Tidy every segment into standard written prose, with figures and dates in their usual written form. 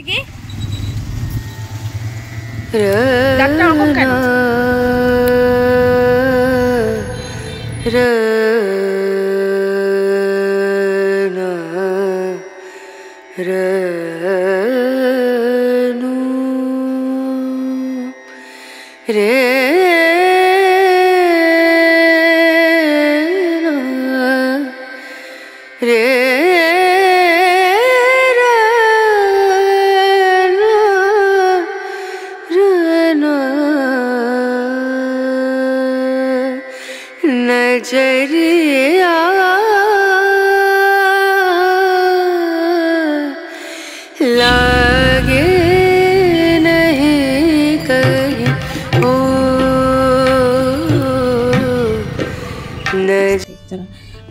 কি ডাক্তার ওরকম কেন? नजरिया लागे नहीं कहीं ओ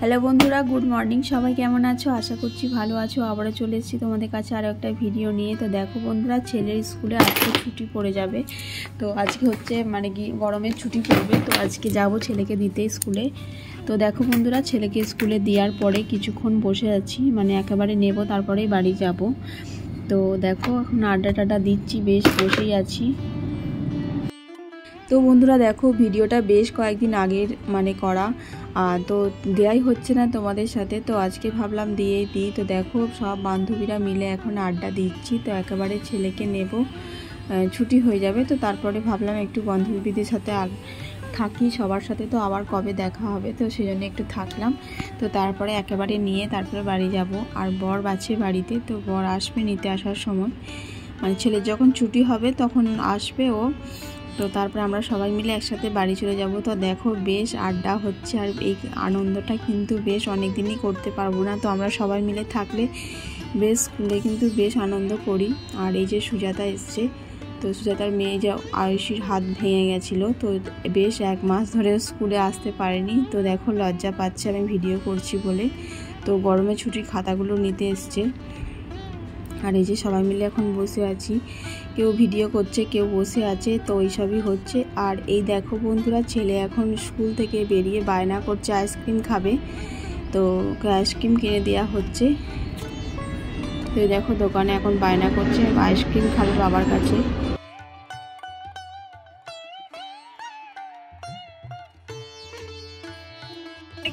হ্যালো বন্ধুরা, গুড মর্নিং। সবাই কেমন আছো? আশা করছি ভালো আছো। আবারও চলে এসেছি তোমাদের কাছে আরও একটা ভিডিও নিয়ে। তো দেখো বন্ধুরা, ছেলের স্কুলে আজকে ছুটি পড়ে যাবে। তো আজকে হচ্ছে মানে কি গরমের ছুটি পড়বে, তো আজকে যাব ছেলেকে দিতে স্কুলে। তো দেখো বন্ধুরা, ছেলেকে স্কুলে দেওয়ার পরে কিছুক্ষণ বসে আছি, মানে একেবারে নেব তারপরেই বাড়ি যাব। তো দেখো এখন আড্ডা টাড্ডা দিচ্ছি, বেশ বসেই আছি। তো বন্ধুরা দেখো, ভিডিওটা বেশ কয়েকদিন আগের মানে করা, তো দেয়াই হচ্ছে না তোমাদের সাথে। তো আজকে ভাবলাম দিয়েই দিই। তো দেখো সব বান্ধবীরা মিলে এখন আড্ডা দিচ্ছি। তো একেবারে ছেলেকে নেব, ছুটি হয়ে যাবে। তো তারপরে ভাবলাম একটু বান্ধবীদের সাথে আর থাকি, সবার সাথে তো আবার কবে দেখা হবে, তো সেই জন্য একটু থাকলাম। তো তারপরে একেবারে নিয়ে তারপরে বাড়ি যাব। আর বর আছে বাড়িতে, তো বর আসবে নিতে আসার সময়, মানে ছেলের যখন ছুটি হবে তখন আসবে ও। তো তারপরে আমরা সবাই মিলে একসাথে বাড়ি চলে যাব। তো দেখো বেশ আড্ডা হচ্ছে, আর এই আনন্দটা কিন্তু বেশ অনেক দিনই করতে পারবো না। তো আমরা সবাই মিলে থাকলে বেশ স্কুলে কিন্তু বেশ আনন্দ করি। আর এই যে সুজাতা এসছে, তো সুজাতার মেয়ে যে আয়ুষীর হাত ভেঙে গেছিলো, তো বেশ 1 মাস ধরে স্কুলে আসতে পারেনি। তো দেখো লজ্জা পাচ্ছে আমি ভিডিও করছি বলে। তো গরমের ছুটির খাতাগুলো নিতে এসছে। আর এই যে সবাই মিলে এখন বসে আছি, কেউ ভিডিও করছে, কেউ বসে আছে, তো এইসবই হচ্ছে। আর এই দেখো বন্ধুরা, ছেলে এখন স্কুল থেকে বেরিয়ে বায়না করছে আইসক্রিম খাবে। তো ওকে আইসক্রিম কিনে দেওয়া হচ্ছে। তো এই দেখো দোকানে এখন বায়না করছে আইসক্রিম খাবে বাবার কাছে।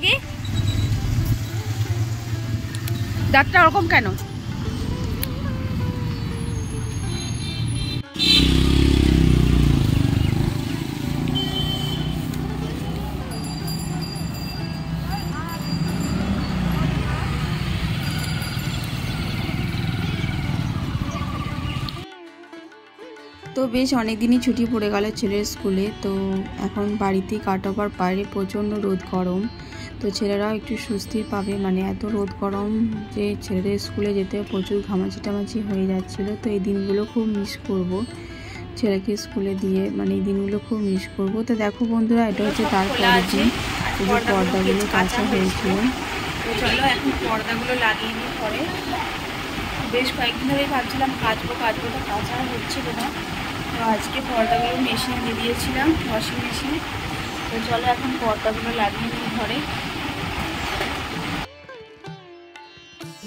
কি ডাক্তার ওরকম কেন? তো বেশ অনেক দিনই ছুটি পড়ে গেল ছেলের স্কুলে। তো এখন বাড়িতেই কাটাবার, বাইরে প্রচণ্ড রোদ গরম। তো ছেলেরাও একটু স্বস্তির পাবে, মানে এত রোদ গরম যে ছেলেদের স্কুলে যেতে প্রচুর ঘামাচি টামাচি হয়ে যাচ্ছিলো। তো এই দিনগুলো খুব মিস করব, ছেলেকে স্কুলে দিয়ে, মানে এই দিনগুলো খুব মিস করব। তো দেখো বন্ধুরা, এটা হচ্ছে তারপরের দিন, এই যে পর্দাগুলো কাঁচা হয়েছিল। তো চলো এখন পর্দাগুলো লাগিয়ে নিই পরে। বেশ কয়েকদিন ধরেই ভাবছিলাম কাচবো তো কাঁচা হচ্ছিল না। তো আজকে পর্দাগুলো মেশিনে দিয়ে দিয়েছিলাম, ওয়াশিং মেশিনে। তো চলো এখন পর্দাগুলো লাগিয়ে নিই ঘরে।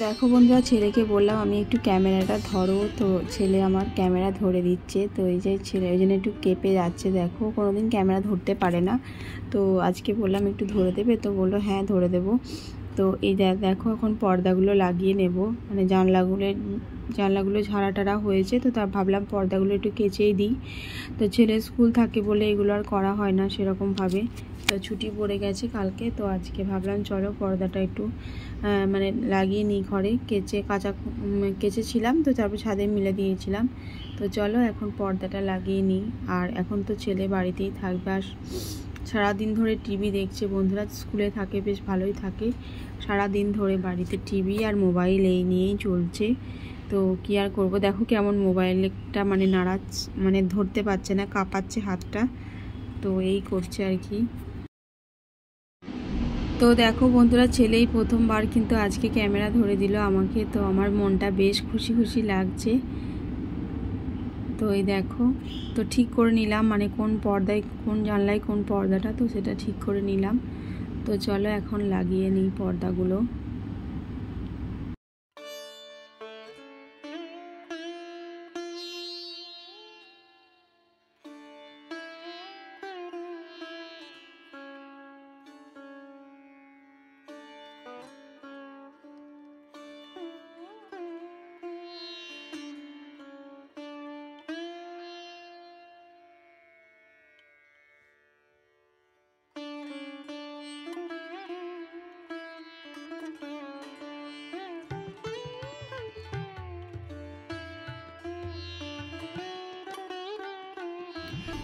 দেখো বন্ধুরা, ছেলেকে বললাম আমি একটু ক্যামেরাটা ধরো, তো ছেলে আমার ক্যামেরা ধরে দিচ্ছে। তো এই যে ছেলে ওই জন্য একটু কেঁপে যাচ্ছে, দেখো কোনোদিন ক্যামেরা ধরতে পারে না। তো আজকে বললাম একটু ধরে দেবে, তো বললো হ্যাঁ ধরে দেবো। তো এই দেখো এখন পর্দাগুলো লাগিয়ে নেব, মানে জানলাগুলো ঝাড়া টাড়া হয়েছে। তো তা ভাবলাম পর্দাগুলো একটু কেচেই দিই। তো ছেলে স্কুল থাকে বলে এগুলো আর করা হয় না সেরকমভাবে। তো ছুটি পড়ে গেছে কালকে, তো আজকে ভাবলাম চলো পর্দাটা একটু মানে লাগিয়ে নিই ঘরে। কেচেছিলাম, তো তারপর ছাদে মিলে দিয়েছিলাম। তো চলো এখন পর্দাটা লাগিয়ে নিই। আর এখন তো ছেলে বাড়িতেই থাকবে, আর সারাদিন ধরে টিভি দেখছে বন্ধুরা। স্কুলে থাকে বেশ ভালোই থাকে, সারাদিন ধরে বাড়িতে টিভি আর মোবাইল এই নিয়েই চলছে। তো কি আর করব, দেখো কেমন মোবাইলটা মানে মানে ধরতে পারছে না, কাঁপাচ্ছে হাতটা। তো এই করছে আর কি। তো দেখো বন্ধুরা, ছেলেই প্রথমবার কিন্তু আজকে ক্যামেরা ধরে দিল আমাকে। তো আমার মনটা বেশ খুশি খুশি লাগছে। তো এই দেখো, তো ঠিক করে নিলাম মানে কোন পর্দায় কোন জানলায় কোন পর্দাটা, তো সেটা ঠিক করে নিলাম। তো চলো এখন লাগিয়ে নিই পর্দাগুলো।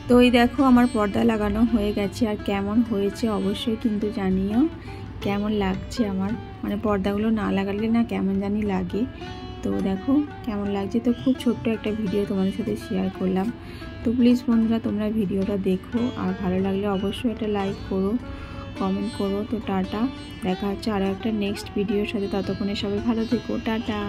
তো এই দেখো আমার পর্দা লাগানো হয়ে গেছে, আর কেমন হয়েছে অবশ্যই কিন্তু জানিও কেমন লাগছে আমার, মানে পর্দাগুলো না লাগালে না কেমন জানি লাগে। তো দেখো কেমন লাগছে। তো খুব ছোট্ট একটা ভিডিও তোমাদের সাথে শেয়ার করলাম। তো প্লিজ বন্ধুরা তোমরা ভিডিওটা দেখো, আর ভালো লাগলে অবশ্যই একটা লাইক করো, কমেন্ট করো। তো টাটা, দেখা হচ্ছে আরও একটা নেক্সট ভিডিওর সাথে, ততক্ষণে সবাই ভালো থেকো, টাটা।